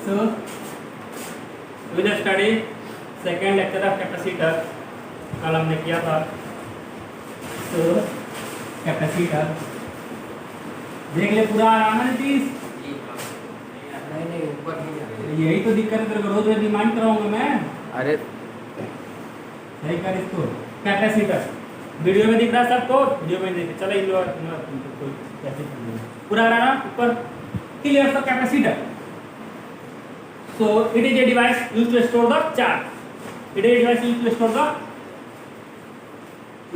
So we will study second lecture of capacitor. कल हमने किया था. So capacitor देख ले पूरा आराम है प्लीज. नहीं ऊपर नहीं यही तो दिक्कत है तेरे को, रोज रोज रिमाइंड कराऊंगा मैं. अरे सही कर इसको. कैपेसिटर वीडियो में दिख रहा है सबको, वीडियो में देख. चलो इन लोग कोई कैसे पूरा रहा ऊपर क्लियर. तो capacitor, so it is a device used to store the charge. It is a device used to store the,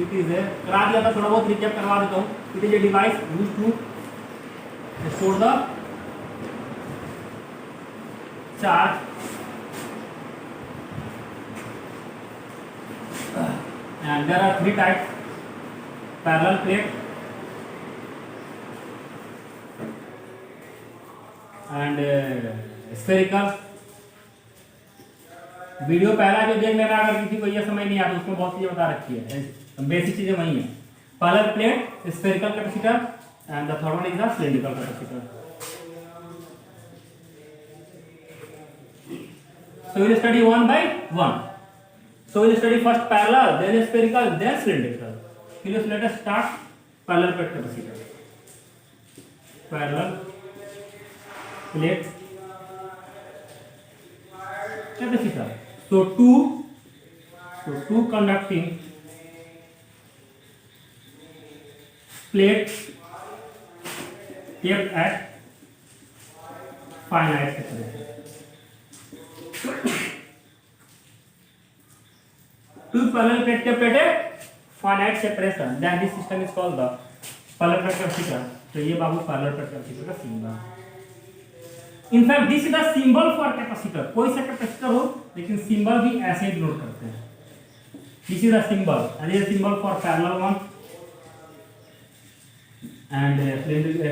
it is a, करा दिया था, थोड़ा बहुत रिकैप करवा देता हूँ. It is a device used to store the charge and there are three types: parallel plate and spherical. Video पहला जो देख लेना, अगर किसी को ये समझ नहीं आता उसमें बहुत चीजें बता रखी है, बेसिक चीजें वही है. Parallel plate, spherical capacitor and the third one is the cylindrical capacitor. So we will study one by one. So we will study first parallel, then spherical, then cylindrical. Let us start parallel plate capacitor. Parallel plate capacitor. So two conducting plates kept at finite temperature. Two parallel plate kept at a finite separation, then this system is called the parallel plate capacitor. तो ये बाबू parallel plate capacitor का symbol. In fact, this is the symbol for capacitor. कोई सा capacitor हो लेकिन symbol भी ऐसे ही note करते हैं. This is the symbol, and this is symbol for parallel one and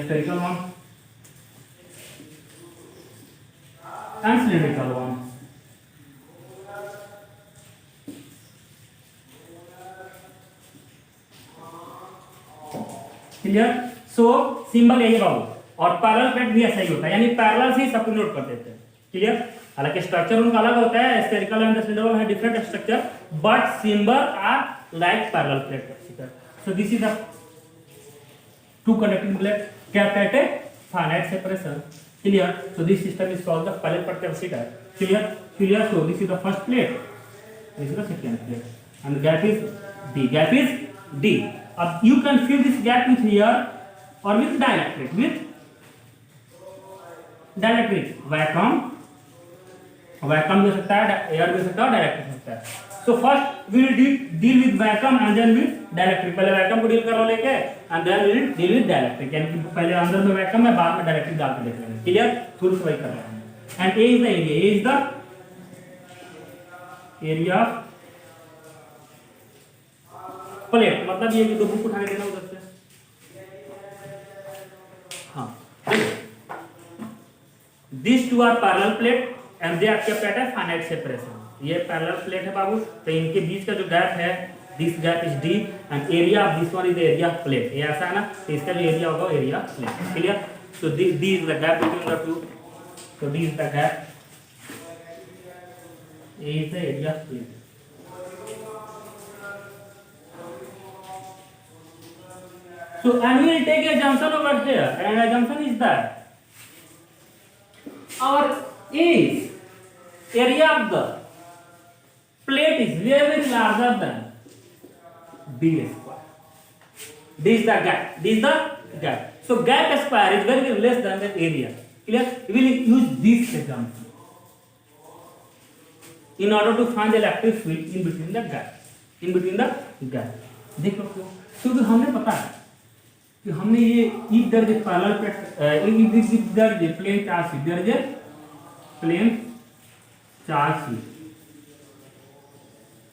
spherical one and cylindrical one. Clear. So symbol यही बाबू, और पैरेलल प्लेट भी ऐसा ही होता है, यानी पैरेलल से ही सब कुछ नोट कर देते हैं. क्लियर. हालांकि स्ट्रक्चर उनका अलग होता है, स्फेरिकल एंड सिलिंड्रिकल है different structure, but symbol are like parallel plate capacitor. So this is the two conducting plate kept at a finite separation. Clear. So this system is called the parallel plate capacitor. Clear. So this is the first plate, this is the second plate, and the gap is D. Gap is D. You can fill this gap with here or with dielectric. Vacuum भी हो सकता है, air भी हो सकता है, डायरेक्ट्रिक हो सकता है. So first we will deal with vacuum and then with dielectric. पहले vacuum को डील कर लो लेके and then we will deal with dielectric. यानी कि पहले अंदर में vacuum है, बाद में डायरेक्ट्रिक डाल के देख लेंगे. क्लियर. शुरू से वही कर रहे हैं. And A is the area. A is the area of plate. मतलब ये कि दो बुक उठाने देना उधर से. हाँ, these two are parallel plate and they are kept at a finite separation. ये पैरेलल प्लेट है बाबू, तो इनके बीच का जो गैप है, this gap is D and area of this one is the area of plate. ये ऐसा है ना, तो इसका जो एरिया होगा area of plate. Clear. So this is the gap between the two. So this is the gap, A is the area of plate. So and we will take a assumption over here, and assumption is that our area of the plate is very larger than d square. This is the gap. This is the gap. So gap square is very less than the area. Clear. We will use this assumption in order to find the electric field in between the gap. In between the gap. देखो क्योंकि हमने पता है कि हमने ये if there is a parallel plate, if there is a plane charge sheet, there is a plane charge sheet.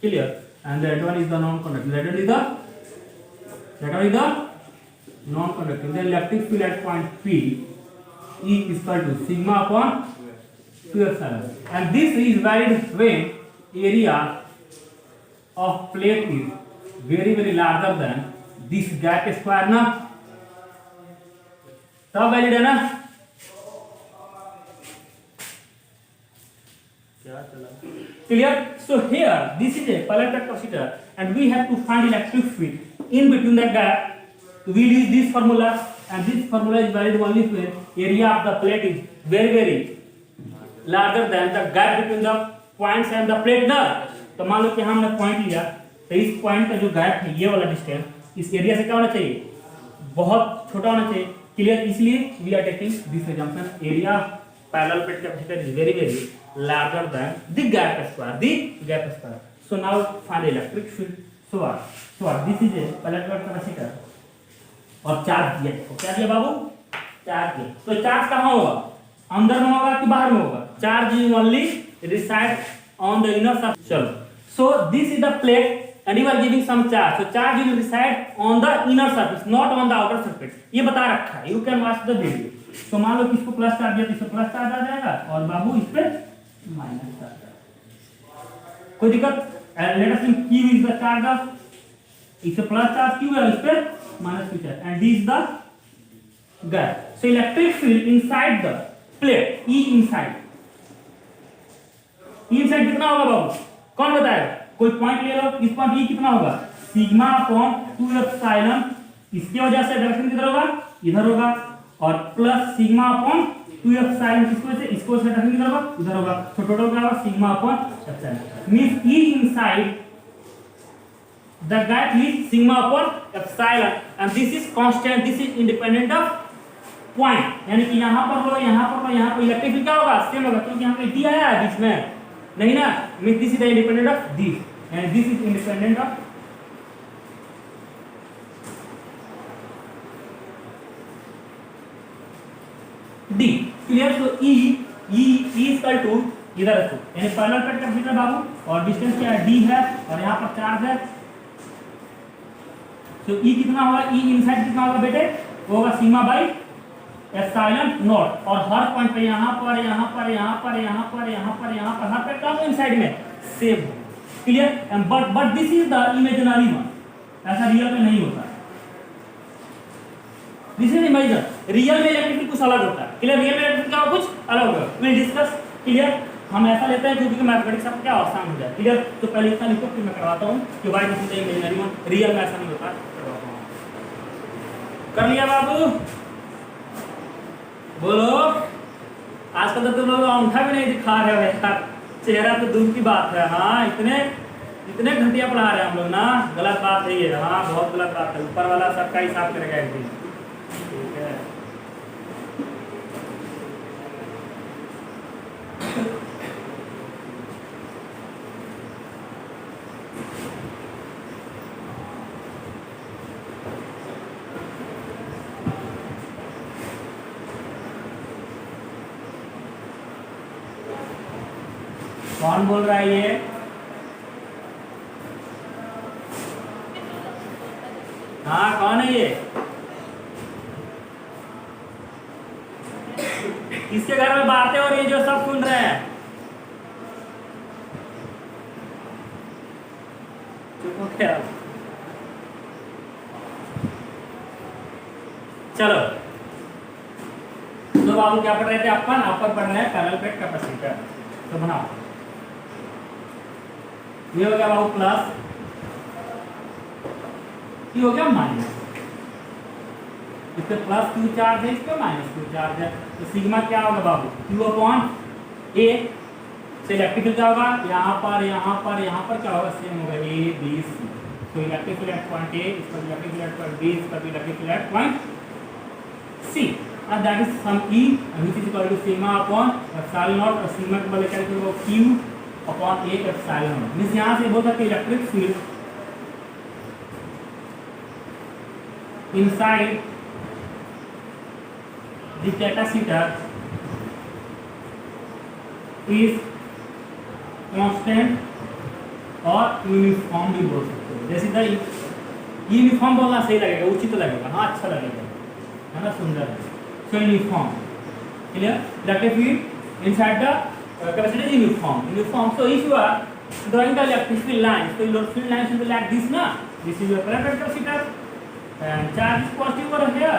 Clear. And that one is the non-conducting. That one is the non-conducting. The electric field at point P E is equal to sigma upon 2 epsilon. And this is valid when area of plate is very larger than this gap square ना. तब valid है ना. क्या चला clear. So here this is a parallel capacitor and we have to find electric field in between the gap. We'll use this formula and this formula is valid only when area of the plate is very larger than the gap between the points and the plate ना. तो मान लो कि हमने point लिया तो इस point का जो गैप है ये वाला डिस्टेंस इस एरिया से क्या होना चाहिए बहुत छोटा होना चाहिए क्लियर. इसलिए we are taking this example area parallel plate capacitor is very larger than the gap square. So now find electric field. So what this is a parallel plate capacitor और चार्ज दिया. तो क्या दिया बाबू charge दिया. तो charge कहाँ होगा अंदर में होगा कि बाहर में होगा. Charge is only reside on the inner surface. चलो so this is the plate and you are giving some charge. So charge will reside on the inner surface not on the outer surface. ये बता रखा है. You can watch the video. तो मान लो कि इसको plus charge दिया तो इसको प्लस चार्ज आ जाएगा और बाबू इस पे माइनस चार्ज. कोई दिक्कत. Let us think Q is the charge of इस पे प्लस चार्ज Q है इस पे minus Q charge and this is the gap. So electric field inside the plate E inside कितना होगा बाबू कौन बताएगा. कोई पॉइंट ले लो इस पॉइंट E कितना होगा सिग्मा अपॉन 2 एप्सिलॉन. इसकी वजह से डायरेक्शन किधर होगा इधर होगा और प्लस सिग्मा अपॉन 2 एप्सिलॉन किसकी वजह से इसको से डायरेक्शन किधर होगा इधर होगा. तो टोटल क्या होगा sigma upon epsilon means E inside the gap is sigma upon epsilon and this is constant. This is independent of point यानी कि यहां पर लो यहां पर इलेक्ट्रिक फील्ड क्या होगा सेम होगा क्योंकि यहां पे टी आया है बीच में नहीं ना. Means this is independent of this and this is independent of D. Clear. So E is equal to इधर रखो यानी पैरेलल प्लेट कैपेसिटर बाबू और डिस्टेंस क्या है डी है और यहां पर चार्ज है. सो ई कितना होगा ई इनसाइड कितना होगा बेटे वो होगा सिग्मा बाई एप्सिलॉन नॉट और हर पॉइंट पे यहां पर हर पे क्या इनसाइड में same. Clear. But this is the imaginary one. ऐसा रियल में नहीं होता. This is imaginary. रियल में इलेक्ट्रिक कुछ अलग होता है. क्लियर. रियल में इलेक्ट्रिक का कुछ अलग होगा. Will discuss. क्लियर. हम ऐसा लेते हैं क्योंकि मैथमेटिक्स आपको क्या आसान हो जाए. क्लियर. तो पहले इतना लिखो फिर मैं करवाता हूं कि why this is the imaginary one. Real में ऐसा नहीं होता. कर लिया बाबू बोलो. आजकल तो तुम लोग अंगूठा भी नहीं दिखा रहे हो यार. चेहरा तो दूर की बात है. हाँ इतने घंटिया पढ़ा रहे हैं हम लोग ना. गलत बात है ये. हाँ बहुत गलत बात है. ऊपर वाला सबका हिसाब करेगा एक दिन. ठीक है. कौन बोल रहा है ये. हाँ कौन है ये किसके घर में बातें हो रही है जो सब सुन रहे हैं. चुप हो गया. चलो तो बाबू क्या पढ़ रहे थे अपन अपर पढ़ रहे हैं पैरेलल प्लेट कैपेसिटर. तो बनाओ ये हो गया बाबू प्लस ये हो गया माइनस. इस पे प्लस क्यू चार्ज है इस पे माइनस क्यू चार्ज है. तो सिग्मा क्या होगा बाबू क्यू अपॉन ए. से इलेक्ट्रिकल क्या होगा यहाँ पर क्या होगा सेम होगा ए बी सी. तो electric field at point A इस पर electric field at point B इस पर electric field at point C. and that is sum E which is equal to sigma upon epsilon naught और sigma को बोले क्या वो Q upon A epsilon naught. Means यहाँ से बोलता कि electric field inside the capacitor is constant और यूनिफॉर्म भी बोल सकते हो. जैसे यूनिफॉर्म बोलना सही लगेगा उचित लगेगा. हाँ अच्छा लगेगा है ना सुंदर है. So uniform. Clear? Electric field inside the capacitor is uniform. So if you are drawing the electric field lines, so your field lines will be like this, na? This is your parallel capacitor, and charge is positive over here,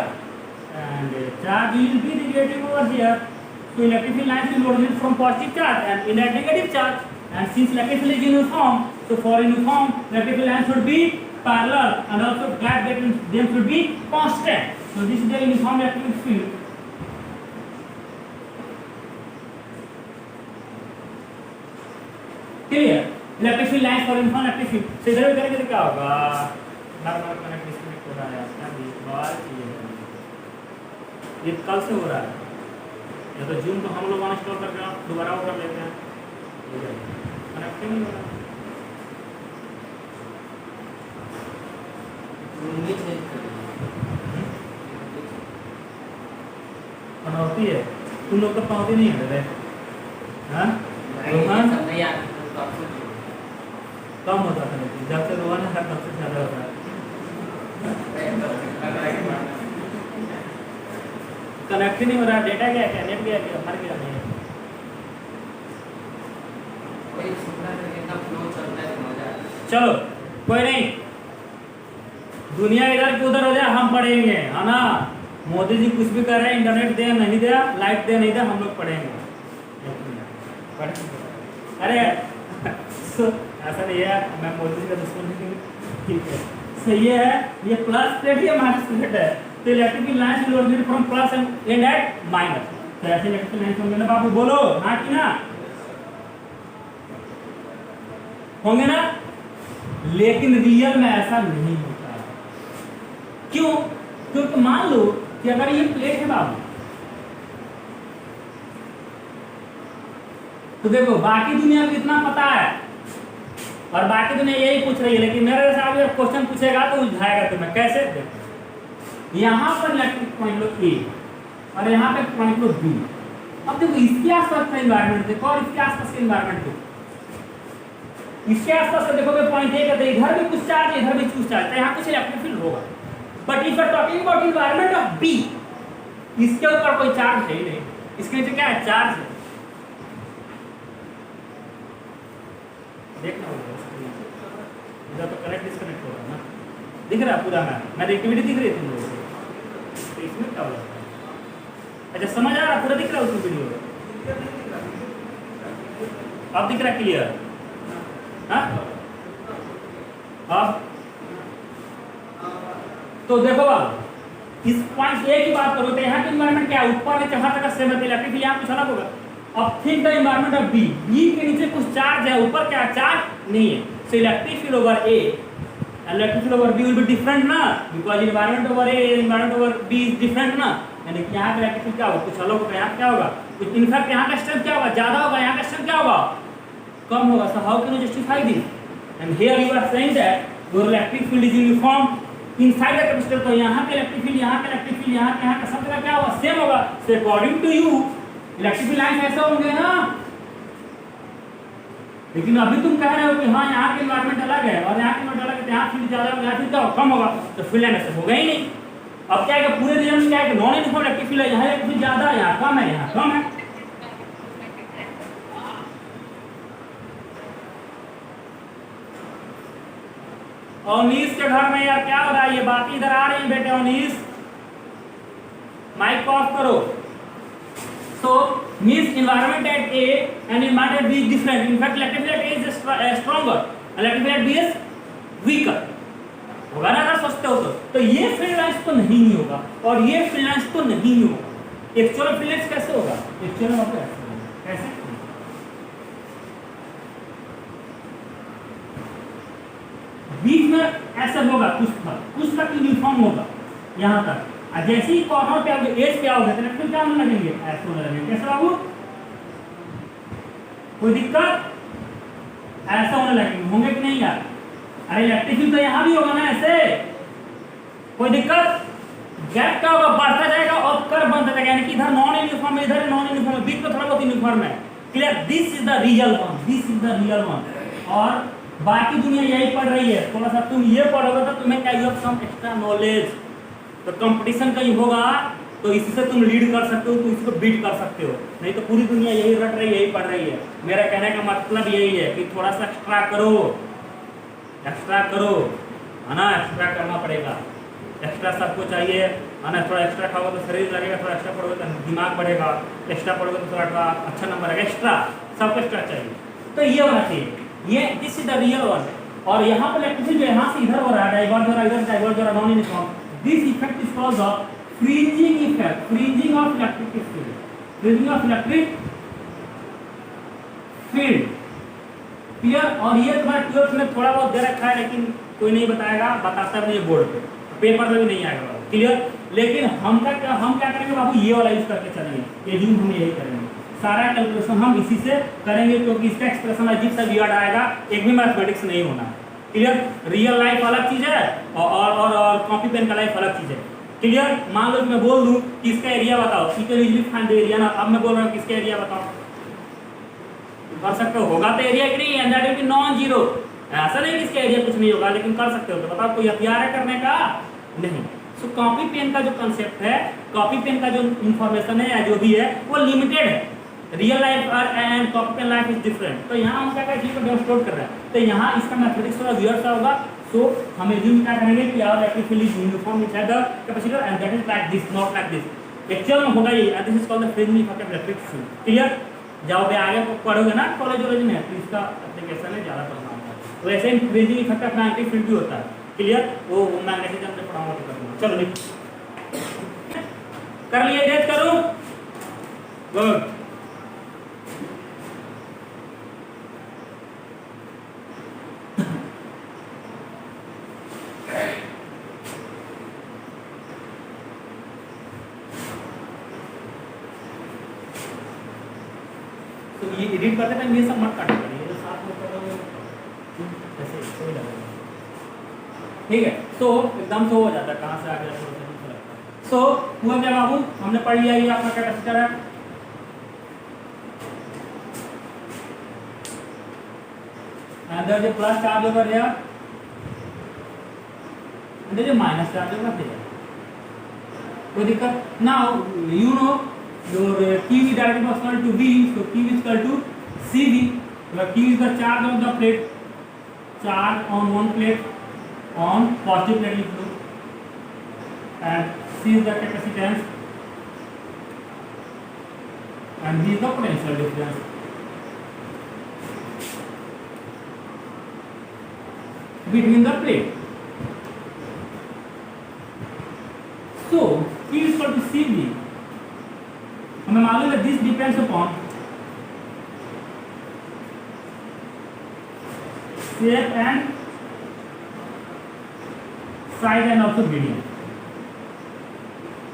and charge will be negative over here. So electric field lines will originate from positive charge and in a negative charge. And since electric field is uniform, so for uniform electric field lines should be parallel and also gap between them should be constant. So this is the uniform electric field. Clear? Electric field lines for uniform electric field. So इधर भी करेंगे तो क्या होगा? Normal connect disconnect हो रहा है आपका बार ये कल से हो रहा है या तो जून को हम लोग अनइंस्टॉल करके दोबारा वो कर लेते हैं कनेक्ट नहीं हो रहा पनौती है तुम लोग तो पनौती नहीं है रे हाँ रोहन कम होता था लेकिन जब से रोहन है तब से ज़्यादा होता है कनेक्ट नहीं हो रहा डेटा क्या क्या नेट क्या क्या हर क्या नहीं चलो कोई नहीं दुनिया इधर की उधर हो जाए हम पढ़ेंगे है ना मोदी जी कुछ भी कर रहे हैं इंटरनेट दे नहीं दे लाइट दे नहीं दे हम लोग पढ़ेंगे अरे ऐसा नहीं है मैं मोदी जी का दुश्मन नहीं ठीक है सही है ये प्लस प्लेट या माइनस प्लेट है तो electric lines will originate from plus and end at minus तो ऐसे इलेक्ट्रिक लाइन्स होंगे ना बाबू बोलो हाँ कि ना होंगे ना लेकिन रियल में ऐसा नहीं होता क्यों क्योंकि मान लो कि अगर ये प्लेट है बाबू तो देखो बाकी दुनिया को इतना पता है और बाकी दुनिया यही पूछ रही है लेकिन मेरे साथ जब क्वेश्चन पूछेगा तो उलझाएगा तुम्हें कैसे देखो यहाँ पर इलेक्ट्रिक पॉइंट लो ए और यहाँ पे पॉइंट लो बी अब देखो इसके आसपास का एनवायरनमेंट देखो और इसके आसपास का एनवायरनमेंट देखो इसके आसपास का देखोगे पॉइंट ए कहते हैं इधर भी कुछ चार्ज इधर भी कुछ चार्ज है यहाँ कुछ इलेक्ट्रिक फील्ड होगा but if you are talking about environment of B इसके ऊपर कोई चार्ज है ही नहीं इसके नीचे क्या है चार्ज है देखना होगा इधर तो कनेक्ट डिस्कनेक्ट हो रहा है ना दिख रहा है पूरा मैं एक्टिविटी दिख रही है तुम लोगों को तो इसमें क्या हो जाता है अच्छा समझ आ रहा पूरा दिख रहा है उसमें वीडियो अब दिख रहा है क्लियर हाँ अब तो देखो अब इस पॉइंट ए की बात करो तो यहाँ की एनवायरनमेंट क्या है ऊपर नीचे हर जगह सेम है इलेक्ट्रिक फील्ड यहाँ कुछ अलग होगा अब think the environment of B B के नीचे कुछ चार्ज है ऊपर क्या चार्ज नहीं है so electric field over A electric field over B will be different ना because environment over A environment over B is different ना यानी कि यहाँ का इलेक्ट्रिक फील्ड क्या होगा कुछ अलग होगा यहाँ क्या होगा कुछ इनफैक्ट यहाँ का स्ट्रेंथ क्या होगा ज्यादा होगा यहाँ का स्ट्रेंथ क्या होगा कम होगा so how can you justify this and here you are saying that your electric field is uniform inside the capacitor तो यहाँ के इलेक्ट्रिक फील्ड यहाँ के इलेक्ट्रिक फील्ड यहाँ का सब जगह क्या होगा सेम होगा so according to you electric field lines ऐसे होंगे ना लेकिन अभी तुम कह रहे हो कि हाँ यहाँ के एनवायरनमेंट अलग है और यहाँ के एनवायरनमेंट अलग है यहाँ फील्ड ज्यादा होगा यहाँ फील्ड कम होगा तो फील्ड लाइन ऐसे होगा ही नहीं अब क्या है कि पूरे रीजन में क्या है कि नॉन यूनिफॉर्म इलेक्ट्रिक फील्ड है यहाँ इलेक्ट्रिक फील्ड ज्यादा है यहाँ कम है यहाँ कम है उन्नीस के घर में यार क्या हो रहा है ये बात इधर आ रही है बेटे उन्नीस माइक ऑफ करो so means environment at A and environment at B is different in fact electric field at A is stronger electric field at B is weaker होगा ना अगर सोचते हो तो ये फील्ड लाइंस तो नहीं होगा और ये फील्ड लाइंस तो नहीं होगा एक्चुअल फील्ड लाइंस कैसे होगा एक्चुअल में कैसे बीच में ऐसा होगा कुछ तक यूनिफॉर्म होगा यहाँ तक और जैसे ही कॉर्नर पे आओगे एज पे आओगे तो इलेक्ट्रिक क्या होने लगेंगे ऐसे होने लगेंगे कैसे बाबू कोई दिक्कत ऐसा होने लगेंगे होंगे कि नहीं यार अरे इलेक्ट्रिक फील्ड तो यहाँ भी होगा ना ऐसे कोई दिक्कत गैप क्या होगा बढ़ता जाएगा और कर बनता जाएगा यानी कि इधर नॉन यूनिफॉर्म है इधर नॉन यूनिफॉर्म है बीच में थोड़ा बहुत यूनिफॉर्म है clear this is the real one this is the real one और बाकी दुनिया यही पढ़ रही है थोड़ा सा तुम ये पढ़ोगे तो तुम्हें क्या you have some extra knowledge तो कंपटीशन कहीं होगा तो इसी से तुम लीड कर सकते हो तो इसको बीट कर सकते हो नहीं तो पूरी दुनिया यही रट रही है यही पढ़ रही है मेरा कहने का मतलब यही है कि थोड़ा सा एक्स्ट्रा करो है ना एक्स्ट्रा करना पड़ेगा एक्स्ट्रा सबको चाहिए है ना, थोड़ा एक्स्ट्रा खाओगे तो शरीर लगेगा, थोड़ा एक्स्ट्रा पढ़ोगे तो दिमाग बढ़ेगा, एक्स्ट्रा पढ़ोगे तो थोड़ा अच्छा नंबर आएगा, एक्स्ट्रा सबको एक्स्ट्रा चाहिए। तो ये होना चाहिए, ये this is the real one. और यहाँ पर इलेक्ट्रिसिटी जो यहाँ से इधर हो रहा है, डाइवर्ज हो रहा है, इधर डाइवर्ज हो रहा है, non uniform, this effect is called the fringing effect, fringing of electric field, fringing of electric field. Clear? और ये तुम्हारे 12th में थोड़ा बहुत दे रखा है, लेकिन कोई नहीं बताएगा, बताता भी नहीं बोर्ड पे, पेपर में भी नहीं आएगा। क्लियर? लेकिन हम क्या करेंगे बाबू, ये वाला यूज करके चलेंगे, ये यूज हम यही करेंगे, सारा कैलकुलेशन हम इसी से करेंगे, क्योंकि इसका एक्सप्रेशन अजीब सा वियर्ड आएगा, एक भी मैथमेटिक्स नहीं होना है। क्लियर? रियल लाइफ अलग चीज है और कॉपी पेन का लाइफ अलग चीज है। क्लियर? मान लो कि मैं बोल दूं कि इसका एरिया बताओ, you can easily find the area ना, अब मैं बोल रहा हूं किसका एरिया बताओ, कर सकते हो, होगा तो एरिया कि नहीं, and that will be non zero. ऐसा नहीं कि इसका एरिया कुछ नहीं होगा, लेकिन कर सकते हो। तो बताओ कोई हथियार है करने का? नहीं। सो कॉपी पेन का जो कंसेप्ट है, कॉपी पेन का जो इंफॉर्मेशन है या जो भी है वो लिमिटेड है, रियल लाइफ और and copy pen life is different. तो यहाँ हम क्या कर चीज को डेमोंस्ट्रेट कर रहे हैं, तो यहाँ इसका मैथमेटिक्स थोड़ा वियर्ड सा होगा। सो हम एज्यूम क्या करेंगे कि our electric field is uniform inside the capacitor and that is like this, not like this. Actual में होगा ये, and this is called the fringing effect of electric field. Clear? जब भी आगे पढ़ोगे ना कॉलेज वॉलेज में, तो इसका एप्लीकेशन है ज़्यादा पढ़ना होता है। वैसे ही fringing effect of magnetic field भी होता है। क्लियर? वो मैग्नेटिज्म में पढ़ाऊंगा तो करूँगा। चलो लिख कर लिए, डेट करूँ, गुड। तो ये एडिट करते टाइम ये सब मत काटो, ये जो साथ में करोगे ऐसे सही लगेगा। ठीक है? तो एकदम से हो जाता है, कहाँ से आ गया थोड़ा सा लगता है। सो हुआ क्या बाबू, हमने पढ़ लिया ये आपका कैपेसिटर है, and there is a plus charge over here and there is a minus charge over here. कोई दिक्कत? Now you know your Q is directly proportional to V, so Q is equal to CV, where Q is the charge of the plate, charge on one plate, on positive plate लिख लो, and C is the capacitance, and V is the potential difference between the plate. So Q is equal to CV. हमें मालूम है this depends upon shape and size and also medium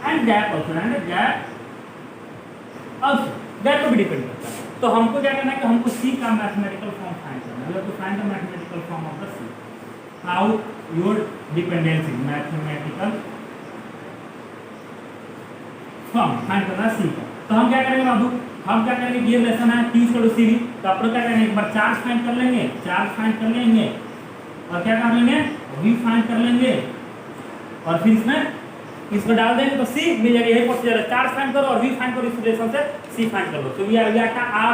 and gap also, and gap also, gap को भी depend करता है। तो हमको क्या करना है कि हमको सी का मैथमेटिकल फॉर्म फाइंड करना है, to find the mathematical form of the C, how your dependency mathematical form find करना सी का। तो हम क्या करेंगे बाबू, हम क्या करेंगे, ये लेसन है Q = CV, तो आप लोग क्या करेंगे, एक बार चार्ज फाइंड कर लेंगे, चार्ज फाइंड कर लेंगे, और क्या कर लेंगे, V फाइंड कर लेंगे, और फिर इसमें इसको डाल देंगे तो C मिल जाएगा। यही प्रोसीजर है, चार्ज फाइंड करो और V फाइंड करो, इस रिलेशन से C फाइंड करो। तो we are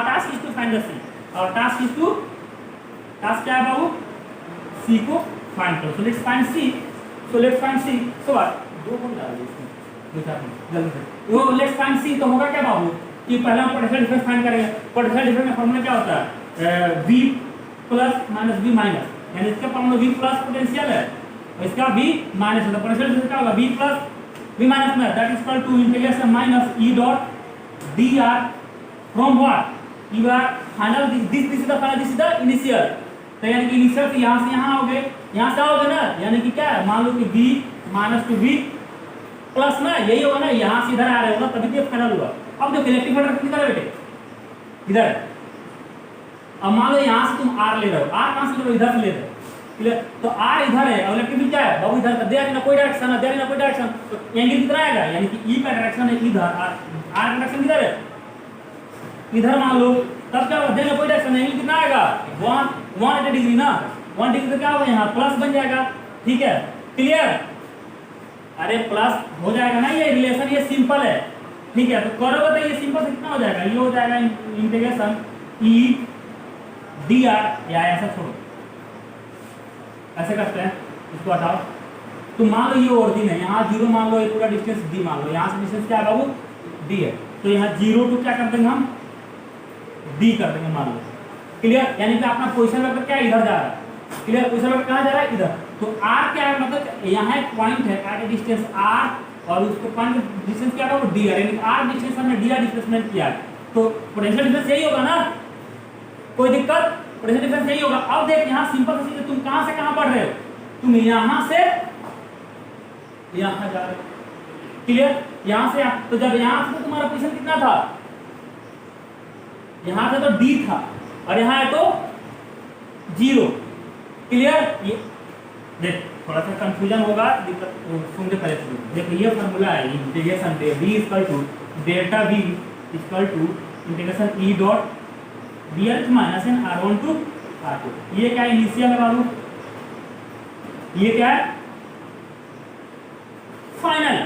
task is to find the C, और टास्क क्या है बाबू, C को फाइंड करो। So let's find C, so let's find C, so what, दो को डाल दो इसमें, जल्दी से वो लेट्स फाइंड सी। तो होगा क्या बाबू कि पहले हम पोटेंशियल डिफरेंस फाइंड करेंगे। पोटेंशियल डिफरेंस का फॉर्मूला क्या होता है, V plus minus V minus, यानी इसका फॉर्मूला V प्लस पोटेंशियल है और इसका V माइनस है। तो पोटेंशियल डिफरेंस क्या होगा, V प्लस V माइनस में, that is equal to integration minus E dot dr from what, you are final, this is the final, this is the initial. तो यानी कि इनिशियल से यहाँ हो गए, यहाँ से आओगे ना, यानी कि क्या है, मान लो कि V minus two V plus ना, यही होगा ना, यहाँ से इधर आ रहे हो ना, तभी तो फाइनल हुआ। अब देखो इलेक्ट्रिक फील्ड किधर है बेटे, इधर। अब मान लो यहाँ से तुम R ले रहे हो, R कहाँ से ले रहे हो, इधर से ले रहे हो। क्लियर? तो R इधर है और इलेक्ट्रिक फील्ड क्या है बाबू, इधर का, देयर इन कोई डायरेक्शन है, देयर इन कोई डायरेक्शन, तो एंगल कितना आएगा, यानी कि E का डायरेक्शन है इधर, R का डायरेक्शन किधर है, इधर मान लो, तब क्या होगा, देयर इन कोई डायरेक्शन, एंगल कितना आएगा 180 डिग्री ना, 1 डिग्री तो क्या होगा, यहाँ प्लस बन जाएगा। ठीक है? क्लियर? अरे प्लस हो जाएगा ना, ये रिलेशन ये सिंपल है। ठीक है? तो करोगे तो ये सिंपल से कितना हो जाएगा, ये हो जाएगा इंटीग्रेशन E dr, या ऐसा छोड़ो, ऐसे करते हैं, इसको हटाओ, तो मान लो ये ओरिजिन है, यहाँ 0 मान लो, ये पूरा डिस्टेंस d मान लो, यहाँ से डिस्टेंस क्या है बाबू d है, तो यहाँ 0 टू क्या कर देंगे हम d कर देंगे मान लो। क्लियर, यानी कि अपना पोजीशन वेक्टर क्या इधर जा रहा है, क्लियर, पोजीशन वेक्टर कहाँ जा रहा है इधर। तो r क्या है, मतलब यहाँ एक पॉइंट है एट ए डिस्टेंस r और उसको पॉइंट डिस्टेंस क्या होगा d है, यानी r डिस्टेंस हमने dr डिस्प्लेसमेंट किया है, तो पोटेंशियल डिफरेंस यही होगा ना, कोई दिक्कत, पोटेंशियल डिफरेंस यही होगा। अब देख यहाँ सिंपल सी चीज है, तुम कहाँ से कहाँ बढ़ रहे हो, तुम यहाँ से यहाँ जा रहे हो, क्लियर, यहाँ से यहाँ, तो जब यहाँ से तो तुम्हारा पोजीशन कितना था, यहाँ से तो d था और यहाँ है तो 0, क्लियर। ये देख थोड़ा सा कंफ्यूजन होगा, दिक्कत सुन के पहले देखो, ये फार्मूला है integration v equal to delta v equal to integration e dot dr minus n r1 to r2। ये क्या है, इनिशियल है बाबू, ये क्या है फाइनल,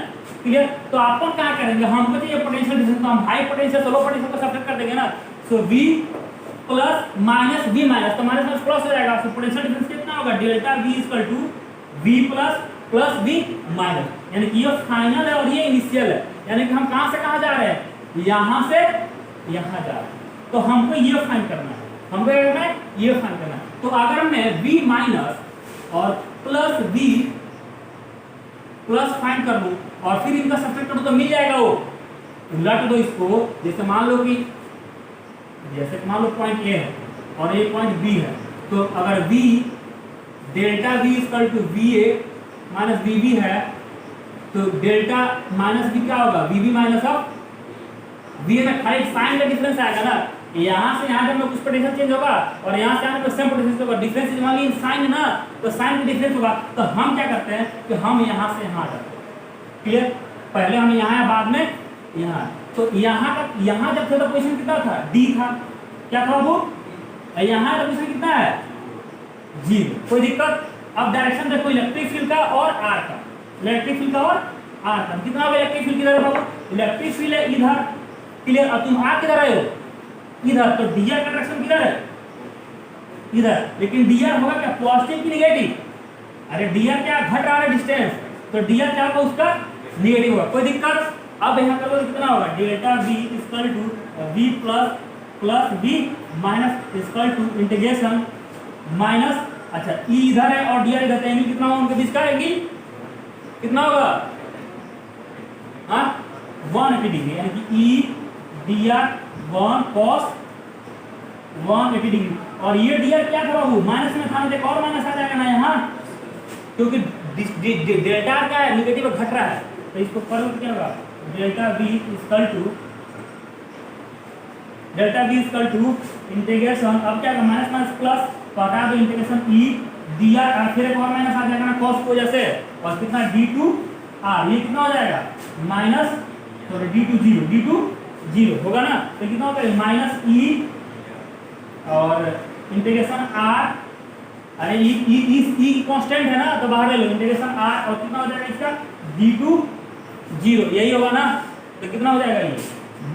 क्लियर। तो अपन क्या करेंगे, हमको चाहिए पोटेंशियल डिफरेंस, तो हम हाई पोटेंशियल लो पोटेंशियल को सब्ट्रैक्ट कर देंगे ना, so v plus minus v minus, तो माइनस माइनस प्लस हो जाएगा, तो पोटेंशियल डिफरेंस कितना होगा, delta v equal to v plus v minus, यानी कि ये फाइनल है और ये इनिशियल है, यानी कि हम कहां से कहां जा रहे हैं, यहां से यहां जा रहे हैं, तो हमको ये फाइंड करना है, हमको ये करना है, ये फाइंड करना है। तो अगर मैं v माइनस और प्लस v प्लस फाइंड कर लूं और फिर इनका सब्ट्रैक्ट करूं तो मिल जाएगा, वो उलट दो इसको, जैसे मान लो कि जैसे मान लो पॉइंट ए है और ये पॉइंट बी है, तो अगर v delta v equal to va minus vb है, तो डेल्टा माइनस b क्या होगा, vb माइनस ऑफ v में खाली साइन का डिफरेंस आएगा ना, यहाँ से यहाँ जब कुछ पोटेंशियल चेंज होगा और यहाँ से यहाँ पर सेम पोटेंशियल होगा, difference is only in sign ना, तो साइन का डिफरेंस होगा, तो हम क्या करते हैं कि हम यहाँ से यहाँ जाते हैं, क्लियर, पहले हम यहाँ है बाद में यहाँ, तो यहाँ का यहाँ जब थे तो पोजीशन कितना था, d था, क्या था वो, यहाँ का पोजीशन कितना है 0, कोई दिक्कत। अब डायरेक्शन देखो इलेक्ट्रिक फील्ड का और r का, इलेक्ट्रिक फील्ड का और r का, कितना होगा इलेक्ट्रिक फील्ड किधर है बाबू, इलेक्ट्रिक फील्ड है इधर, क्लियर, और तुम आ किधर आए हो इधर, तो dr का डायरेक्शन किधर है इधर, लेकिन dr होगा क्या पॉजिटिव की नेगेटिव, अरे dr क्या घट रहा है डिस्टेंस, तो dr क्या होगा उसका नेगेटिव होगा, कोई दिक्कत। अब यहाँ करोगे कितना होगा, delta v equal to v plus v minus equal to integration minus, अच्छा e इधर है और dr इधर है, एंगल कितना होगा उनके बीच का एंगल कितना होगा, हाँ 180 डिग्री, यानी कि e dr 1 cos 180 डिग्री, और ये dr क्या था बाबू माइनस में था, एक और माइनस आ जाएगा ना यहाँ, क्योंकि डेल्टा क्या है नेगेटिव घट रहा है, तो इसको करो क्या होगा, delta v equal to integration, अब क्या माइनस माइनस प्लस, तो हटा दो इंटीग्रेशन e dr, और फिर एक और माइनस आ जाएगा ना cos की वजह से, और कितना d2 r, ये कितना हो जाएगा माइनस, तो d2 0 होगा ना, तो कितना होगा माइनस e और इंटीग्रेशन r, अरे e कांस्टेंट है ना, तो बाहर ले लो इंटीग्रेशन r, और कितना हो जाएगा इसका d2 0, यही होगा ना, तो कितना हो जाएगा ये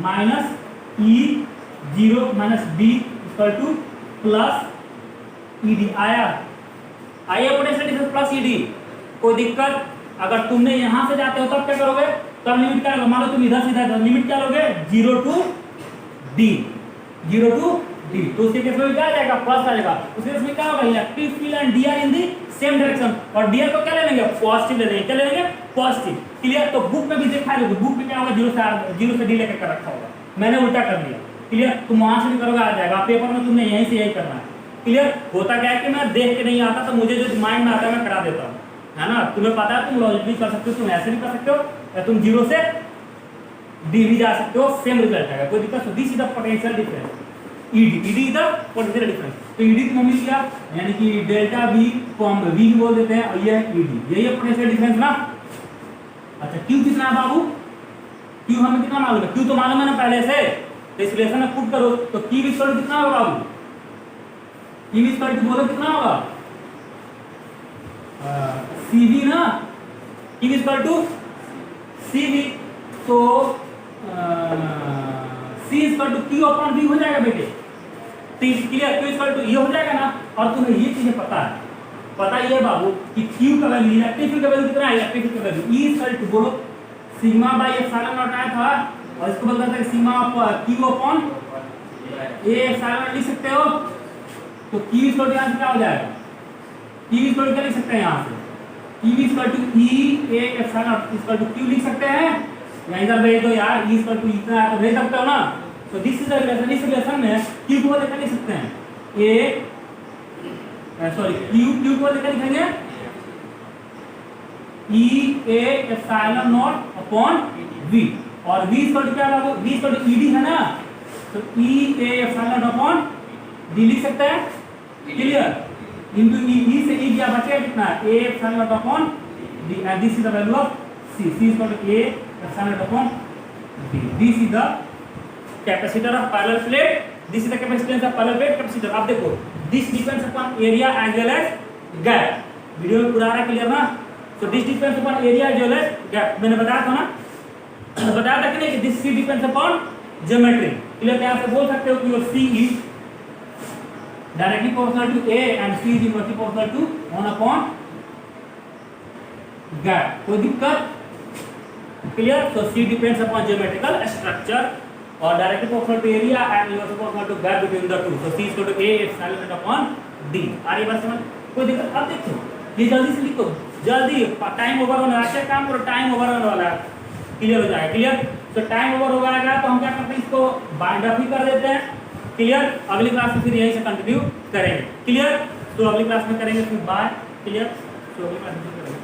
minus e 0 minus b equal two plus ed, आया पोटेंशियल डिफरेंस प्लस ed, कोई दिक्कत। अगर तुमने यहाँ से जाते हो तब क्या करोगे, तब लिमिट क्या होगा, मान लो तुम इधर से इधर लिमिट क्या लोगे 0 टू d, तो उसके केस में क्या आ जाएगा प्लस आ जाएगा, उसके केस में क्या होगा electric field and dr in the same direction, और dr को क्या ले लेंगे पॉजिटिव ले लेंगे, क्या ले लेंगे पॉजिटिव, क्लियर। तो बुक में भी देखा है, बुक में क्या होगा 0 से d लेकर कर रखा होगा, मैंने उल्टा कर दिया, क्लियर, तुम वहां से भी करोगे आ जाएगा, पेपर में तुमने यहीं से यही करना है, क्लियर। होता क्या है कि मैं देख के नहीं आता, तो मुझे जो माइंड में आता है मैं करा देता हूँ, है ना, तुम्हें पता है तुम लॉजिक भी कर सकते हो, तुम ऐसे भी कर सकते हो, या तुम 0 से d भी जा सकते हो, सेम रिजल्ट आएगा, कोई दिक्कत। This is the potential difference, ed is the potential difference, तो ed को मिल गया, यानी कि डेल्टा v को हम v बोल देते हैं, और ये है ed, यही है पोटेंशियल डिफरेंस ना। अच्छा q कितना है बाबू, q हमें कितना मालूम है, q तो मालूम है ना पहले से, तो इस रिलेशन में पुट करो, तो q इक्वल टू कितना होगा बाबू, q इक्वल टू बोलो कितना होगा cv ना, q इक्वल टू cv, तो c equal to q upon v हो जाएगा बेटे, क्लियर, q इक्वल टू ये हो जाएगा ना, और तुम्हें ये चीजें पता है, पता ही है बाबू कि Q का वैल्यू इलेक्ट्रिक फील्ड का वैल्यू कितना है, इलेक्ट्रिक फील्ड का वैल्यू E इक्वल टू बोलो सिग्मा बाय एप्सिलॉन नॉट आया था और इसको बोलते हैं sigma of Q upon A epsilon not लिख सकते हो। तो Q इक्वल टू यहाँ से क्या हो जाएगा, Q इक्वल टू क्या लिख सकते हैं यहाँ से, Q equal to E A epsilon naught equal to Q लिख सकते हैं, या इधर भेज दो यार, E इक्वल टू इतना है तो भेज सकते हो ना। तो दिस इज द रिलेशन, इस रिलेशन में Q को लेकर लिख सकते हैं Q को लेकर लिखेंगे E A epsilon naught upon V और V इक्वल टू क्या होगा, V इक्वल टू ED है ना, तो E A epsilon naught upon D लिख सकते हैं, क्लियर, इनटू E से E क्या बचेगा कितना, A epsilon naught upon D and this is the value of C equal to A epsilon naught upon D। This is the capacitor of parallel plate, this is the capacitance of parallel plate capacitor. अब देखो this depends upon area as well as gap, video में पूरा रहा clear ना। So this depends upon area as well as gap, मैंने बताया था ना, बताया था कि नहीं कि this C depends upon geometry, clear. यहाँ से बोल सकते हो कि your C is directly proportional to A and C is inversely proportional to 1 upon gap, कोई दिक्कत, clear. So C depends upon geometrical structure और directly proportional to area and inversely proportional to gap between the two. So C equal to A epsilon naught upon D। आ रही बात समझ, कोई दिक्कत। अब देखो ये जल्दी से लिखो, जल्दी, टाइम ओवर होने वाला है, काम करो, टाइम ओवर होने वाला है, क्लियर हो जाएगा, क्लियर। तो टाइम ओवर हो जाएगा तो हम क्या करते हैं, इसको बाइंड अप ही कर देते हैं, क्लियर। अगली क्लास में फिर यहीं से कंटिन्यू करेंगे, क्लियर। तो अगली क्लास में करेंगे फिर बाय, क्लियर। तो अगली क्लास में करेंगे।